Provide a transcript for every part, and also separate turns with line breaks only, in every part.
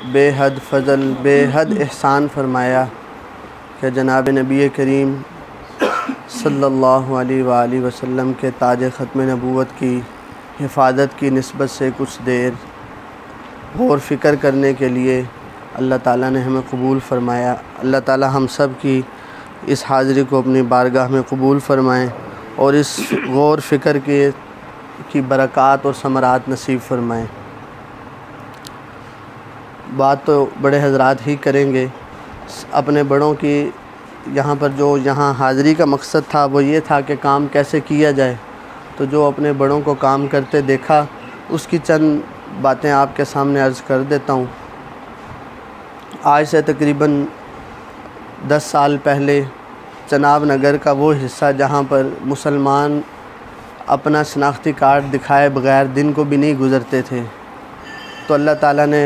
बेहद फ़ज़ल बेहद एहसान फ़रमाया कि जनाब नबी करीम सल्लल्लाहु अलैहि वसल्लम के ताज ख़त्म नबूवत की हिफाजत की निस्बत से कुछ देर गौर फ़िक्र करने के लिए अल्लाह ताला ने हमें कबूल फ़रमाया। अल्लाह ताला हम सब की इस हाज़िरी को अपनी बारगाह में कबूल फ़रमाएँ और इस गौर फ़िक्र की बरक़ात और समरात नसीब फ़रमाएँ। बात तो बड़े हज़रात ही करेंगे। अपने बड़ों की यहाँ पर जो यहाँ हाज़िरी का मकसद था वो ये था कि काम कैसे किया जाए। तो जो अपने बड़ों को काम करते देखा उसकी चंद बातें आपके सामने अर्ज़ कर देता हूँ। आज से तकरीबन 10 साल पहले चनाब नगर का वो हिस्सा जहाँ पर मुसलमान अपना शनाख्ती कार्ड दिखाए बग़ैर दिन को भी नहीं गुज़रते थे, तो अल्लाह ताला ने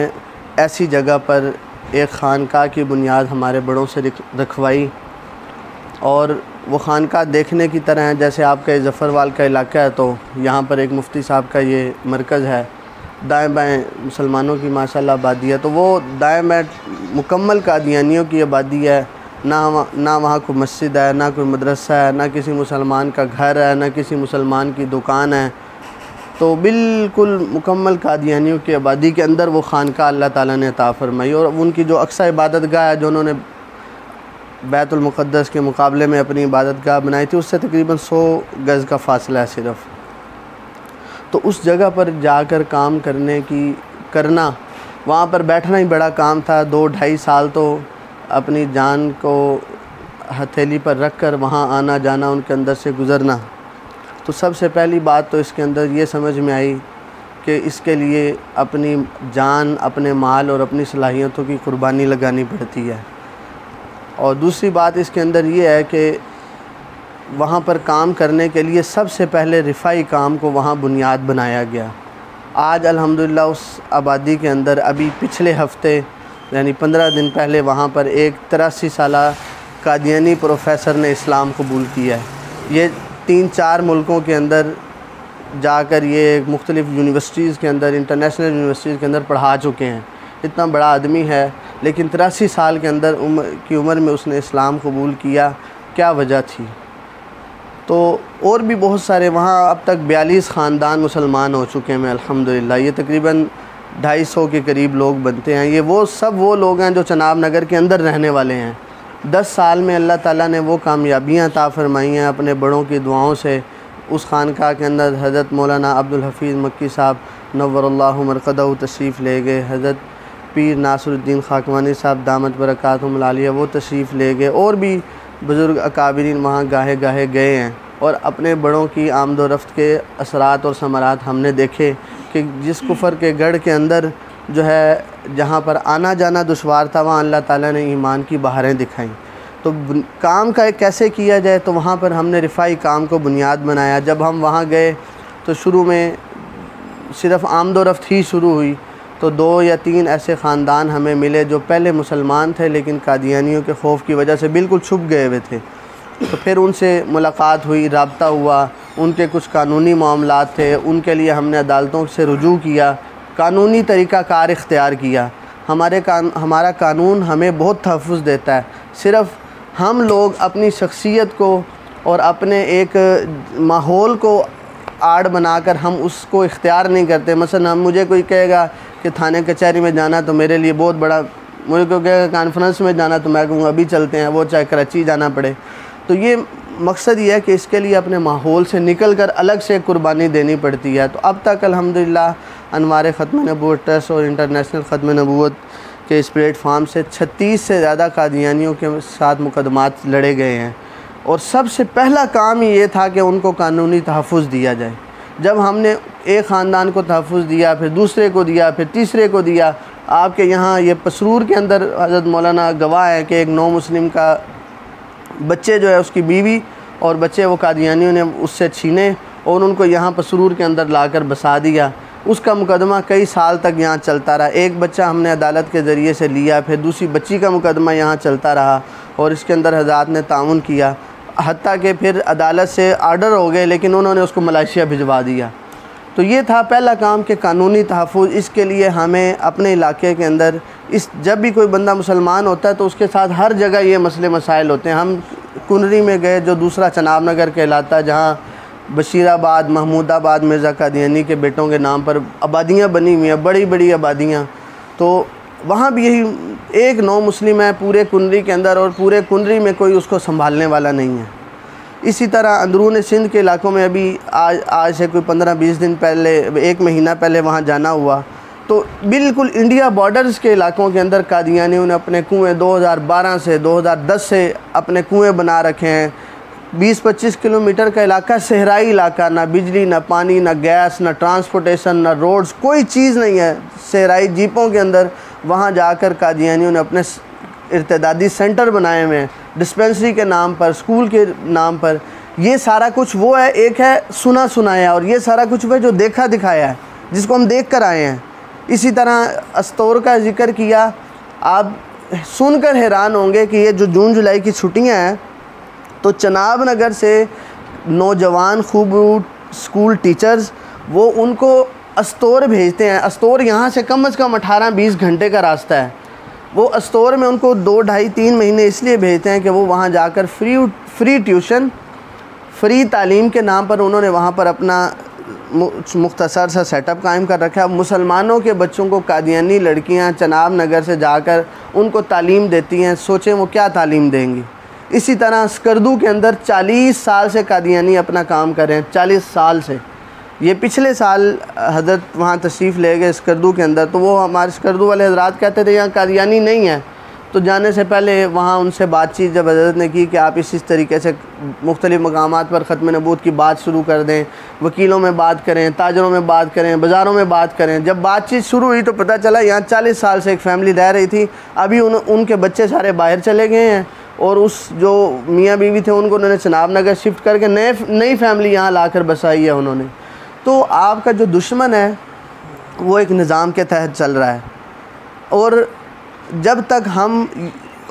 ऐसी जगह पर एक ख़ानक़ाह की बुनियाद हमारे बड़ों से रखवाई। और वो ख़ानक़ाह देखने की तरह है जैसे आपका ज़फ़रवाल का इलाका है, तो यहाँ पर एक मुफ्ती साहब का ये मरकज़ है। दाएं बाएं मुसलमानों की माशाअल्लाह आबादी है, तो वो दाएं बाएं मुकम्मल कादियानियों की आबादी है। ना वहाँ कोई मस्जिद है, ना कोई मदरसा है, ना किसी मुसलमान का घर है, ना किसी मुसलमान की दुकान है। तो बिल्कुल मुकम्मल कादियानियों की आबादी के अंदर वो ख़ानक़ाह अल्लाह ताला ने अता फ़रमाई। और उनकी जो अक्सा इबादतगाह है जो उन्होंने बैतुल मुक़द्दस के मुकाबले में अपनी इबादतगाह बनाई थी, उससे तकरीबन 100 गज़ का फ़ासला है सिर्फ़। तो उस जगह पर जाकर काम करना वहाँ पर बैठना ही बड़ा काम था। 2-2.5 साल तो अपनी जान को हथेली पर रख कर वहाँ आना जाना, उनके अंदर से गुज़रना। तो सबसे पहली बात तो इसके अंदर ये समझ में आई कि इसके लिए अपनी जान, अपने माल और अपनी सलाहियतों की कुर्बानी लगानी पड़ती है। और दूसरी बात इसके अंदर ये है कि वहाँ पर काम करने के लिए सबसे पहले रिफ़ाई काम को वहाँ बुनियाद बनाया गया। आज अल्हम्दुलिल्लाह उस आबादी के अंदर अभी पिछले हफ़्ते यानी 15 दिन पहले वहाँ पर एक 83 साला कादियानी प्रोफेसर ने इस्लाम कबूल किया है। ये 3-4 मुल्कों के अंदर जाकर ये मुख्तलिफ़ यूनिवर्सिटीज़ के अंदर, इंटरनेशनल यूनिवर्सिटीज़ के अंदर पढ़ा चुके हैं। इतना बड़ा आदमी है, लेकिन 83 साल के अंदर उम्र में उसने इस्लाम कबूल किया। क्या वजह थी? तो और भी बहुत सारे वहाँ अब तक 42 ख़ानदान मुसलमान हो चुके हैं अल्हम्दुलिल्लाह। ये तकरीबन 250 के करीब लोग बनते हैं। ये वो लोग हैं जो चनाब नगर के अंदर रहने वाले हैं। 10 साल में अल्लाह ताला ने वो कामयाबियाँ अता फ़रमाई हैं अपने बड़ों की दुआओं से। उस ख़ानक़ाह के अंदर हज़रत मौलाना अब्दुल हफ़ीज़ मक्की साहब नव्वरल्लाहु मरक़दहु तशरीफ़ ले गए। हज़रत पीर नासरुद्दीन खाकवानी साहब दामत बरकातुहुमुल आलिया वो तशरीफ़ ले गए। और भी बुज़ुर्ग अकाबिरीन वहाँ गाहे गाहे गए हैं। और अपने बड़ों की आमदो रफ्त के असरात और समरात हमने देखे कि जिस कुफ़र के गढ़ के अंदर जो है जहाँ पर आना जाना दुश्वार था, वहाँ अल्लाह ताला ने ईमान की बहारें दिखाई। तो काम का कैसे किया जाए, तो वहाँ पर हमने रिफ़ाई काम को बुनियाद बनाया। जब हम वहाँ गए तो शुरू में सिर्फ़ आमदो रफ्त ही शुरू हुई, तो 2 या 3 ऐसे ख़ानदान हमें मिले जो पहले मुसलमान थे लेकिन कादियानियों के खौफ की वजह से बिल्कुल छुप गए हुए थे। तो फिर उनसे मुलाकात हुई, रब्ता हुआ, उनके कुछ कानूनी मामलात थे, उनके लिए हमने अदालतों से रुजू किया, कानूनी तरीक़ाकार इख्तियार किया। हमारा कानून हमें बहुत तहफ़्फ़ुज़ देता है। सिर्फ़ हम लोग अपनी शख्सियत को और अपने एक माहौल को आड़ बनाकर हम उसको इख्तियार नहीं करते। मसलन मुझे कोई कहेगा कि थाने कचहरी में जाना तो मेरे लिए बहुत बड़ा, मुझे कोई कहेगा कॉन्फ्रेंस में जाना तो मैं कहूँगा अभी चलते हैं, वो चाहे कराची जाना पड़े। तो ये मकसद ये है कि इसके लिए अपने माहौल से निकल कर अलग से कुर्बानी देनी पड़ती है। तो अब तक अल्हम्दुलिल्लाह अनवार ख़त्म नबूवत ट्रस्ट और इंटरनेशनल ख़त्म नबूवत के इस प्लेटफार्म से 36 से ज़्यादा कादियानियों के साथ मुकदमात लड़े गए हैं। और सबसे पहला काम ही ये था कि उनको कानूनी तहफ़्फ़ुज़ दिया जाए। जब हमने एक ख़ानदान को तहफ़्फ़ुज़ दिया, फिर दूसरे को दिया, फिर तीसरे को दिया। आपके यहाँ ये पसरूर के अंदर हज़रत मौलाना गवाह है कि एक नौ मुस्लिम का बच्चे जो है उसकी बीवी और बच्चे वो कादियानियों ने उससे छीने और उनको यहाँ पसरूर के अंदर लाकर बसा दिया। उसका मुकदमा कई साल तक यहाँ चलता रहा। एक बच्चा हमने अदालत के ज़रिए से लिया, फिर दूसरी बच्ची का मुकदमा यहाँ चलता रहा और इसके अंदर हज़रात ने ताउन किया। हत्ता कि फिर अदालत से आर्डर हो गए, लेकिन उन्होंने उसको मलेशिया भिजवा दिया। तो ये था पहला काम कि कानूनी तहफ़्फ़ुज़। इसके लिए हमें अपने इलाके के अंदर जब भी कोई बंदा मुसलमान होता है तो उसके साथ हर जगह ये मसले मसाइल होते हैं। हम कुनरी में गए जो दूसरा चनाब नगर कहलाता है, जहाँ बशीराबाद, महमूदाबाद, मिर्ज़ा कादियानी के बेटों के नाम पर आबादियाँ बनी हुई हैं, बड़ी बड़ी आबादियाँ। तो वहाँ भी यही एक नौ मुस्लिम है पूरे कुनरी के अंदर, और पूरे कुनरी में कोई उसको संभालने वाला नहीं है। इसी तरह अंदरून सिंध के इलाकों में अभी आज से कोई 15-20 दिन पहले, 1 महीना पहले वहाँ जाना हुआ, तो बिल्कुल इंडिया बॉर्डर्स के इलाकों के अंदर कादियानियों ने अपने कुएँ 2012 से 2010 से अपने कुएँ बना रखे हैं। 20-25 किलोमीटर का इलाका सहराई इलाका, ना बिजली, ना पानी, ना गैस, ना ट्रांसपोर्टेशन, ना रोड्स, कोई चीज़ नहीं है। सहराई जीपों के अंदर वहाँ जाकर कादियानियों ने अपने इर्तिदादी सेंटर बनाए हुए हैं, डिस्पेंसरी के नाम पर, स्कूल के नाम पर। ये सारा कुछ वो है, एक है सुना सुनाया, और ये सारा कुछ वो जो देखा दिखाया है, जिसको हम देख कर आए हैं। इसी तरह अस्तौर का जिक्र किया, आप सुनकर हैरान होंगे कि ये जो जून जुलाई की छुट्टियां हैं, तो चनाब नगर से नौजवान खूब स्कूल टीचर्स वो उनको अस्तौर भेजते हैं। अस्तौर यहाँ से कम 18-20 घंटे का रास्ता है। वो अस्तौर में उनको 2, 2.5, 3 महीने इसलिए भेजते हैं कि वो वहाँ जाकर फ्री ट्यूशन, फ्री तालीम के नाम पर उन्होंने वहाँ पर अपना मुख्तसर सा सेटअप कायम कर रखा है। मुसलमानों के बच्चों को कादियानी लड़कियाँ चनाब नगर से जाकर उनको तालीम देती हैं। सोचें वो क्या तालीम देंगी। इसी तरह स्कर्दू के अंदर 40 साल से कादियानी अपना काम कर रहे हैं, 40 साल से। ये पिछले साल हज़रत वहाँ तशरीफ़ ले गए स्कर्दू के अंदर, तो वो हमारे स्कर्दू वाले हज़रात कहते थे यहाँ कादियानी नहीं है। तो जाने से पहले वहाँ उनसे बातचीत जब हज़रत ने की कि आप इस तरीके से मुख्तलिफ़ मकामात पर ख़त्म नबूवत की बात शुरू कर दें, वकीलों में बात करें, ताजरों में बात करें, बाज़ारों में बात करें। जब बातचीत शुरू हुई तो पता चला यहाँ 40 साल से एक फ़ैमिली रह रही थी, अभी उनके बच्चे सारे बाहर चले गए हैं, और उस जो मियाँ बीवी थे उन्होंने चनाब नगर शिफ्ट करके नई फैमिली यहाँ लाकर बसाई है उन्होंने। तो आपका जो दुश्मन है वो एक निज़ाम के तहत चल रहा है, और जब तक हम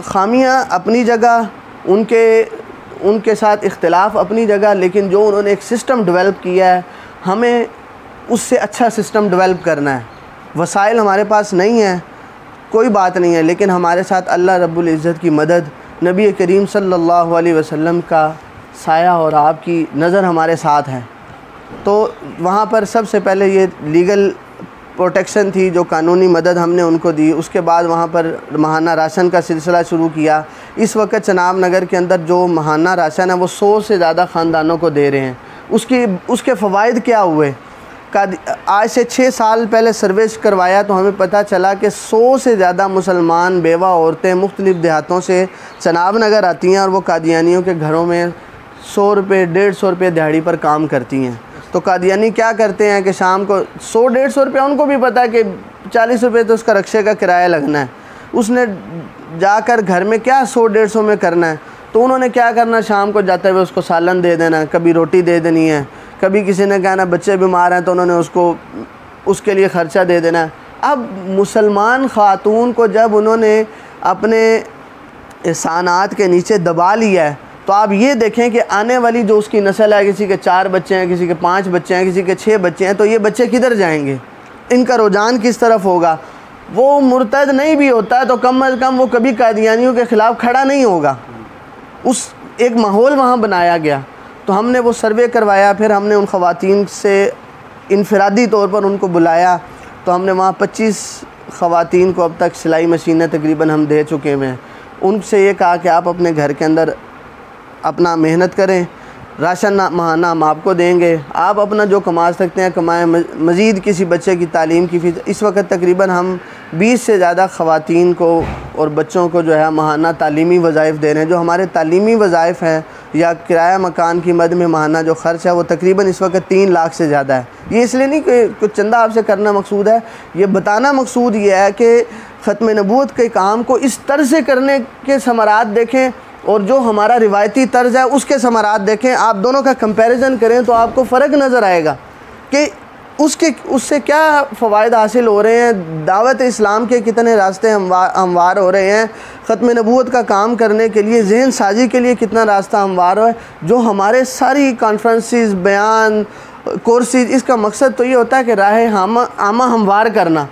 खामियां अपनी जगह, उनके साथ इख्तिलाफ अपनी जगह, लेकिन जो उन्होंने एक सिस्टम डेवलप किया है, हमें उससे अच्छा सिस्टम डेवलप करना है। वसाइल हमारे पास नहीं है, कोई बात नहीं है, लेकिन हमारे साथ अल्लाह रब्बुल इज़्ज़त की मदद, नबी करीम सल्लल्लाहु अलैहि वसल्लम का साया और आपकी नज़र हमारे साथ है। तो वहाँ पर सबसे पहले ये लीगल प्रोटेक्शन थी, जो कानूनी मदद हमने उनको दी। उसके बाद वहाँ पर माहाना राशन का सिलसिला शुरू किया। इस वक्त चनाब नगर के अंदर जो माहाना राशन है वो 100 से ज़्यादा ख़ानदानों को दे रहे हैं। उसके फ़वाइद क्या हुए? आज से 6 साल पहले सर्विस करवाया तो हमें पता चला कि 100 से ज़्यादा मुसलमान बेवा औरतें मुख्तलिफ़ देहातों से चनाब नगर आती हैं, और वो कादियानियों के घरों में 100 रुपये, 150 रुपये दिहाड़ी पर काम करती हैं। तो कादियानी क्या करते हैं कि शाम को 100-150 रुपये, उनको भी पता है कि 40 रुपये तो उसका रक्शे का किराया लगना है, उसने जाकर घर में क्या 100-150 में करना है। तो उन्होंने क्या करना, शाम को जाते हुए उसको सालन दे देना, कभी रोटी दे देनी है, कभी किसी ने कहना बच्चे बीमार हैं तो उन्होंने उसके लिए ख़र्चा दे देना है। अब मुसलमान ख़ातून को जब उन्होंने अपने एहसानात के नीचे दबा लिया है, तो आप ये देखें कि आने वाली जो उसकी नस्ल है, किसी के 4 बच्चे हैं, किसी के 5 बच्चे हैं, किसी के 6 बच्चे हैं, तो ये बच्चे किधर जाएंगे? इनका रुझान किस तरफ होगा? वो मुर्तद नहीं भी होता है तो कम अज़ कम वो कभी कादियानियों के ख़िलाफ़ खड़ा नहीं होगा। उस एक माहौल वहाँ बनाया गया। तो हमने वो सर्वे करवाया, फिर हमने उन ख़वातीन से इनफरादी तौर पर उनको बुलाया। तो हमने वहाँ 25 ख़वातीन को अब तक सिलाई मशीनें तकरीबन हम दे चुके हैं। उनसे ये कहा कि आप अपने घर के अंदर अपना मेहनत करें, राशन माहाना हम आपको देंगे, आप अपना जो कमा सकते हैं कमाएं, मज़ीद किसी बच्चे की तालीम की फ़ीस। इस वक्त तकरीबन हम 20 से ज़्यादा ख़वातीन को और बच्चों को जो है माहाना तालीमी वज़ाइफ दे रहे हैं। जो हमारे तालीमी वज़ाइफ हैं या किराया मकान की मद में माहाना जो ख़र्च है वो तकरीबन इस वक्त 3 लाख से ज़्यादा है। ये इसलिए नहीं कि कुछ चंदा आपसे करना मकसूद है, ये बताना मकसूद ये है कि ख़त्म नबूवत के काम को इस तरह से करने के समरात देखें और जो हमारा रिवायती तर्ज़ है उसके समरात देखें। आप दोनों का कंपैरिजन करें तो आपको फ़र्क नज़र आएगा कि उससे क्या फ़वाइद हासिल हो रहे हैं, दावत इस्लाम के कितने रास्ते हमवार हो रहे हैं, ख़त्म नबूवत का काम करने के लिए जहन साजी के लिए कितना रास्ता हमवार है। जो हमारे सारी कॉन्फ्रेंसेस, बयान कोर्सेज, इसका मकसद तो ये होता है कि राह आमा हमवार करना।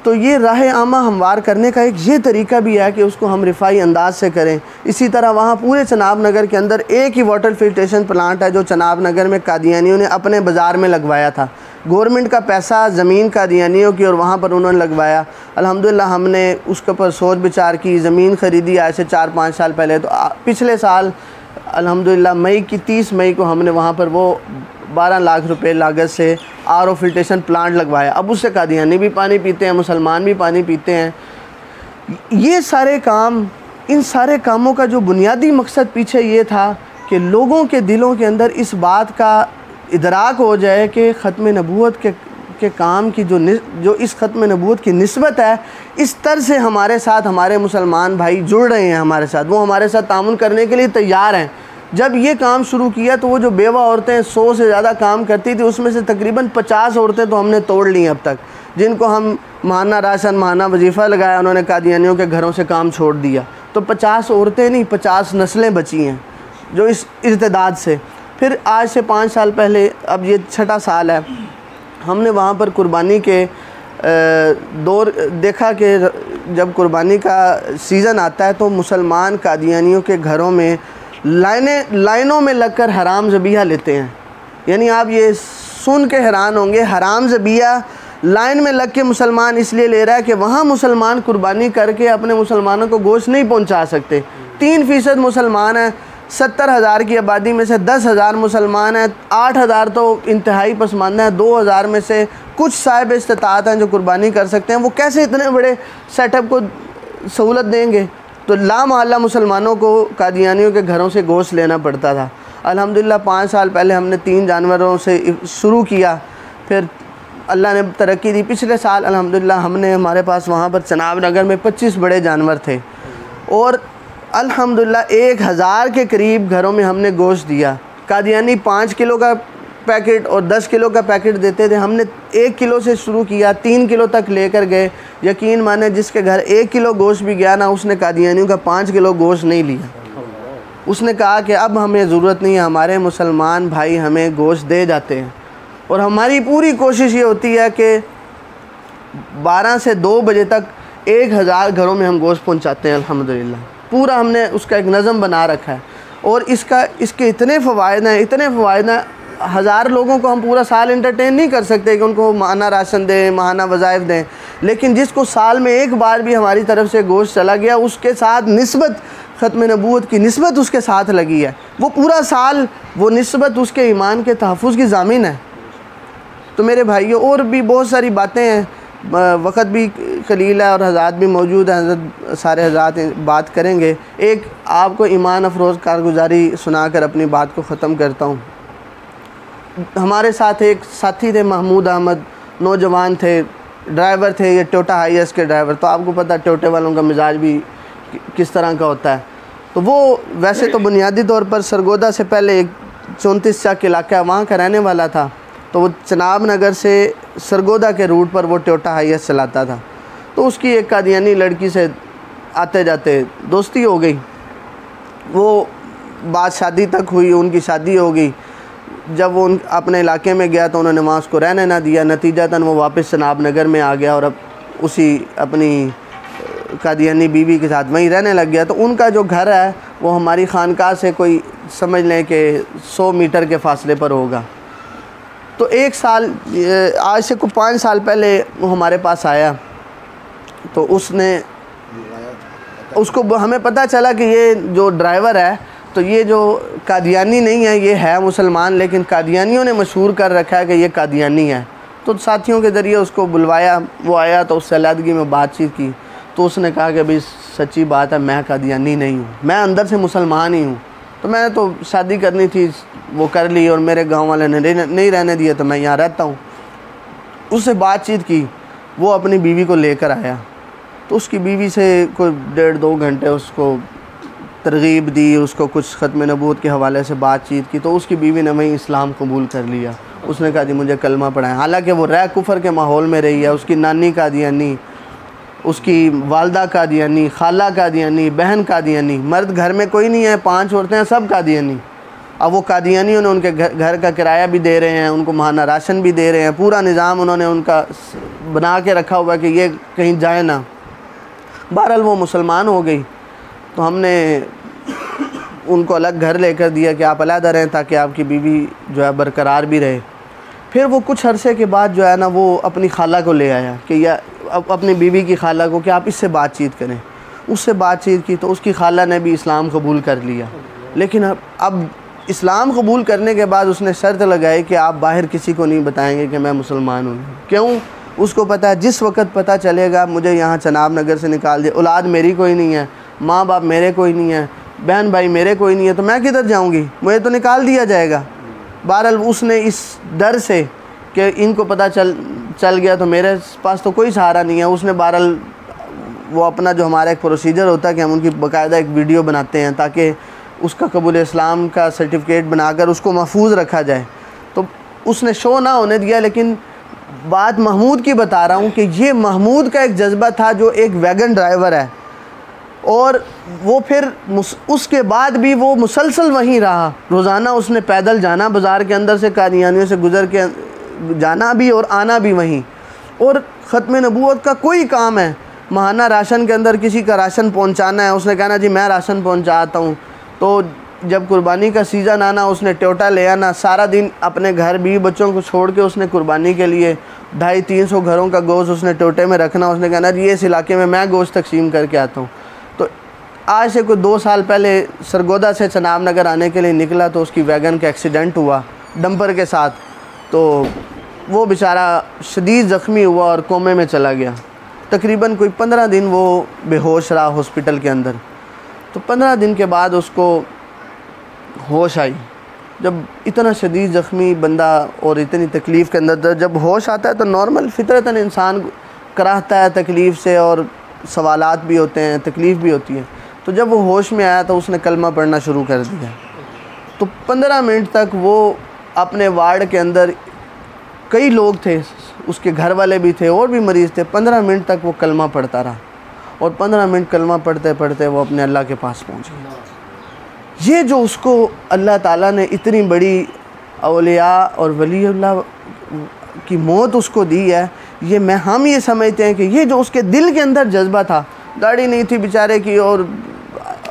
तो ये राह आमा हमवार करने का एक ये तरीका भी है कि उसको हम रिफाई अंदाज से करें। इसी तरह वहाँ पूरे चनाब नगर के अंदर एक ही वाटर फिल्ट्रेशन प्लांट है जो चनाब नगर में कादियानियों ने अपने बाज़ार में लगवाया था। गवर्नमेंट का पैसा ज़मीन कादियानियों की और वहाँ पर उन्होंने लगवाया। अल्हम्दुलिल्लाह हमने उसके ऊपर सोच विचार की, ज़मीन ख़रीदी आज से 4-5 साल पहले। तो पिछले साल अल्हम्दुलिल्लाह 30 मई को हमने वहाँ पर वो 12 लाख रुपए लागत से आरओ फिल्ट्रेशन प्लांट लगवाया। अब उससे कादियानी भी पानी पीते हैं, मुसलमान भी पानी पीते हैं। ये सारे काम, इन सारे कामों का जो बुनियादी मकसद पीछे ये था कि लोगों के दिलों के अंदर इस बात का इदराक हो जाए कि ख़त्म नबूवत के काम की जो इस ख़त्म नबूवत की निस्बत है, इस तरह से हमारे साथ हमारे मुसलमान भाई जुड़ रहे हैं हमारे साथ, वो हमारे साथ तामुन करने के लिए तैयार हैं। जब ये काम शुरू किया तो वो जो बेवा औरतें 100 से ज़्यादा काम करती थी, उसमें से तकरीबन 50 औरतें तो हमने तोड़ ली अब तक, जिनको हम माहाना राशन, माहाना वजीफ़ा लगाया, उन्होंने कादियानियों के घरों से काम छोड़ दिया। तो 50 औरतें नहीं, 50 नस्लें बची हैं जो इस इर्तिदाद से। फिर आज से 5 साल पहले, अब ये 6ठा साल है, हमने वहाँ पर कुर्बानी के दौर देखा कि जब कुर्बानी का सीज़न आता है तो मुसलमान कादियानियों के घरों में लाइनों में लगकर हराम ज़बीहा लेते हैं। यानी आप ये सुन के हैरान होंगे, हराम ज़बीहा लाइन में लग के मुसलमान इसलिए ले रहा है कि वहाँ मुसलमान कुर्बानी करके अपने मुसलमानों को गोश्त नहीं पहुँचा सकते। 3% मुसलमान हैं, 70,000 की आबादी में से 10,000 मुसलमान हैं, 8,000 तो इंतहाई पसमानदा हैं, 2,000 में से कुछ साहिब इस्तिताअत हैं जो कुर्बानी कर सकते हैं। वो कैसे इतने बड़े सेटअप को सहूलत देंगे? तो लामहल्ला मुसलमानों को कादियानियों के घरों से गोश्त लेना पड़ता था। अल्हम्दुलिल्लाह 5 साल पहले हमने 3 जानवरों से शुरू किया, फिर अल्लाह ने तरक्की दी। पिछले साल अल्हम्दुलिल्लाह हमारे पास वहाँ पर चनाब नगर में 25 बड़े जानवर थे और अल्हम्दुलिल्लाह 1000 के करीब घरों में हमने गोश्त दिया। कादियानी 5 किलो का पैकेट और 10 किलो का पैकेट देते थे, हमने 1 किलो से शुरू किया, 3 किलो तक लेकर गए। यकीन माने जिसके घर 1 किलो गोश्त भी गया ना, उसने कादियानियों का 5 किलो गोश्त नहीं लिया। उसने कहा कि अब हमें ज़रूरत नहीं है, हमारे मुसलमान भाई हमें गोश्त दे जाते हैं। और हमारी पूरी कोशिश ये होती है कि 12 से 2 बजे तक 1000 घरों में हम गोश्त पहुँचाते हैं। अल्हम्दुलिल्लाह पूरा हमने उसका एक नज़म बना रखा है और इसके इतने फ़वाइद हैं, 1000 लोगों को हम पूरा साल एंटरटेन नहीं कर सकते कि उनको माहाना राशन दें, माहाना वज़ाइफ दें, लेकिन जिसको साल में एक बार भी हमारी तरफ से गोश्त चला गया, उसके साथ निस्बत ख़त्म नबूवत की निस्बत उसके साथ लगी है। वो पूरा साल वो निस्बत उसके ईमान के तहफ़्फ़ुज़ की ज़ामिन है। तो मेरे भाइयों, और भी बहुत सारी बातें हैं, वक़्त भी कलील है और हज़रात भी मौजूद हैं, सारे हज़रात बात करेंगे। एक आपको ईमान अफरोज़ कारगुजारी सुनाकर अपनी बात को ख़त्म करता हूँ। हमारे साथ एक साथी थे, महमूद अहमद, नौजवान थे, ड्राइवर थे, ये टोयोटा हाईएस के ड्राइवर। तो आपको पता है टोयोटे वालों का मिजाज भी किस तरह का होता है। तो वो वैसे तो बुनियादी तौर पर सरगोदा से पहले एक 34 चक इलाका है, वहाँ का रहने वाला था। तो वो चनाब नगर से सरगोदा के रूट पर वो टोयोटा हाईएस चलाता था। तो उसकी एक कादियानी लड़की से आते जाते दोस्ती हो गई। वो बात शादी तक हुई, उनकी शादी हो गई। जब वो अपने इलाके में गया तो उन्होंने वहाँ उसको रहने ना दिया, नतीजतन वो वापस चनाब नगर में आ गया और अब उसी अपनी कादियानी बीवी के साथ वहीं रहने लग गया। तो उनका जो घर है वो हमारी खानकाह से कोई समझ लें कि 100 मीटर के फासले पर होगा। तो एक साल, आज से कुछ 5 साल पहले वो हमारे पास आया। तो उसको हमें पता चला कि ये जो ड्राइवर है, तो ये जो कादियानी नहीं है, ये है मुसलमान, लेकिन कादियानियों ने मशहूर कर रखा है कि ये कादियानी है। तो साथियों के ज़रिए उसको बुलवाया, वो आया तो उससे अलहदगी में बातचीत की। तो उसने कहा कि भाई सच्ची बात है, मैं कादियानी नहीं हूँ, मैं अंदर से मुसलमान ही हूँ। तो मैंने तो शादी करनी थी, वो कर ली और मेरे गांव वाले ने नहीं रहने दिया, तो मैं यहाँ रहता हूँ। उससे बातचीत की, वो अपनी बीवी को लेकर आया। तो उसकी बीवी से कोई 1.5-2 घंटे उसको तरगीब दी, उसको कुछ ख़त्म नबूवत के हवाले से बातचीत की। तो उसकी बीवी ने वहीं इस्लाम कबूल कर लिया। उसने कहा जी मुझे कलमा पढ़ाएं। हालांकि वो रह कुफर के माहौल में रही है। उसकी नानी कादियानी, उसकी वालदा कादियानी, खाला कादियानी, बहन कादियानी, मर्द घर में कोई नहीं है, 5 औरतें हैं, सब कादियानी। अब वो कादियानियों ने उनके घर का किराया भी दे रहे हैं, उनको महाना राशन भी दे रहे हैं, पूरा निज़ाम उन्होंने उनका बना के रखा हुआ है कि ये कहीं जाए ना। बहरहाल वो मुसलमान हो गई तो हमने उनको अलग घर लेकर दिया कि आप अलग रहें ताकि आपकी बीवी जो है बरकरार भी रहे। फिर वो कुछ अरसे के बाद जो है ना वो अपनी खाला को ले आया कि या अपनी बीवी की खाला को कि आप इससे बातचीत करें। उससे बातचीत की तो उसकी खाला ने भी इस्लाम कबूल कर लिया। लेकिन अब इस्लाम कबूल करने के बाद उसने शर्त लगाई कि आप बाहर किसी को नहीं बताएंगे कि मैं मुसलमान हूँ। क्यों? उसको पता है जिस वक्त पता चलेगा मुझे यहाँ चनाब नगर से निकाल दिया, औलाद मेरी कोई नहीं है, माँ बाप मेरे कोई नहीं है, बहन भाई मेरे कोई नहीं है, तो मैं किधर जाऊँगी, मुझे तो निकाल दिया जाएगा। बहरहाल उसने इस डर से कि इनको पता चल गया तो मेरे पास तो कोई सहारा नहीं है, उसने बहरहाल वो अपना जो हमारा एक प्रोसीजर होता है कि हम उनकी बाकायदा एक वीडियो बनाते हैं ताकि उसका कबूल इस्लाम का सर्टिफिकेट बनाकर उसको महफूज रखा जाए। तो उसने शो ना होने दिया। लेकिन बात महमूद की बता रहा हूँ कि ये महमूद का एक जज्बा था जो एक वैगन ड्राइवर है, और वो फिर उसके बाद भी वो मुसलसल वहीं रहा। रोज़ाना उसने पैदल जाना, बाज़ार के अंदर से कादियानियों से गुज़र के जाना भी और आना भी वहीं। और ख़त्म नबूवत का कोई काम है, महाना राशन के अंदर किसी का राशन पहुंचाना है, उसने कहना जी मैं राशन पहुंचाता हूं। तो जब कुर्बानी का सीज़न आना उसने टोटा ले आना, सारा दिन अपने घर भी बच्चों को छोड़ के उसने कुर्बानी के लिए 250-300 घरों का गोश्त उसने टोटे में रखना। उसने कहना जी इस इलाके में मैं गोश्त तकसीम करके आता हूँ। तो आज से कोई 2 साल पहले सरगोदा से चनाब नगर आने के लिए निकला तो उसकी वैगन का एक्सीडेंट हुआ डंपर के साथ। तो वो बेचारा शदीद ज़ख्मी हुआ और कोमे में चला गया। तकरीबन कोई 15 दिन वो बेहोश रहा हॉस्पिटल के अंदर। तो 15 दिन के बाद उसको होश आई। जब इतना शदीद ज़ख्मी बंदा और इतनी तकलीफ़ के अंदर जब होश आता है तो नॉर्मल फितरतन इंसान कराहता है तकलीफ़ से, और सवालात भी होते हैं, तकलीफ़ भी होती है। तो जब वो होश में आया तो उसने कलमा पढ़ना शुरू कर दिया। तो 15 मिनट तक वो अपने वार्ड के अंदर, कई लोग थे, उसके घर वाले भी थे और भी मरीज़ थे, 15 मिनट तक वो कलमा पढ़ता रहा। और 15 मिनट कलमा पढ़ते पढ़ते वो अपने अल्लाह के पास पहुँच गया। ये जो उसको अल्लाह ताला ने इतनी बड़ी औलिया और वलीउल्लाह की मौत उसको दी है, ये हम ये समझते हैं कि ये जो उसके दिल के अंदर जज्बा था, गाड़ी नहीं थी बेचारे की और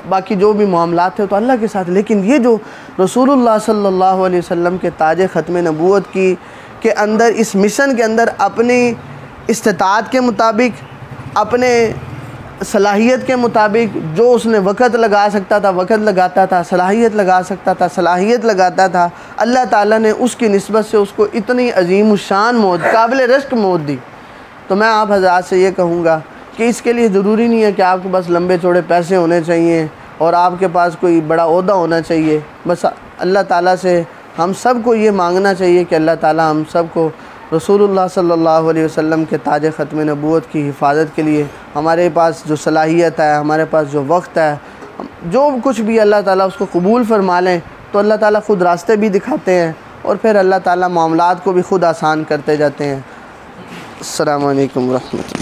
बाकी जो भी मामलात थे तो अल्लाह के साथ, लेकिन ये जो रसूलुल्लाह सल्लल्लाहु अलैहि वसल्लम के ताज ख़त्म नबूवत की के अंदर, इस मिशन के अंदर अपनी इस्तिताअत के मुताबिक, अपने सलाहियत के मुताबिक जो उसने वक़्त लगा सकता था वक़्त लगाता था, सलाहियत लगा सकता था सलाहियत लगाता था। अल्लाह ताला ने उसकी निस्बत से उसको इतनी अजीम शान मौत, काबिल रश्क मौत दी। तो मैं आप हज़रात से ये कहूँगा कि इसके लिए ज़रूरी नहीं है कि आपके पास लंबे चौड़े पैसे होने चाहिए और आपके पास कोई बड़ा ओहदा होना चाहिए। बस अल्लाह ताला से हम सब को ये मांगना चाहिए कि अल्लाह ताला हम सब को रसूलुल्लाह सल्लल्लाहु अलैहि वसल्लम के ताज ख़त्म नबूवत की हिफाजत के लिए हमारे पास जो सलाहियत है, हमारे पास जो वक्त है, जो कुछ भी अल्लाह ताला उसको कबूल फरमा लें। तो अल्लाह ताला ख़ुद रास्ते भी दिखाते हैं और फिर अल्लाह ताला मामलात को भी ख़ुद आसान करते जाते हैं। अस्सलामु अलैकुम व रहमतुल्लाह।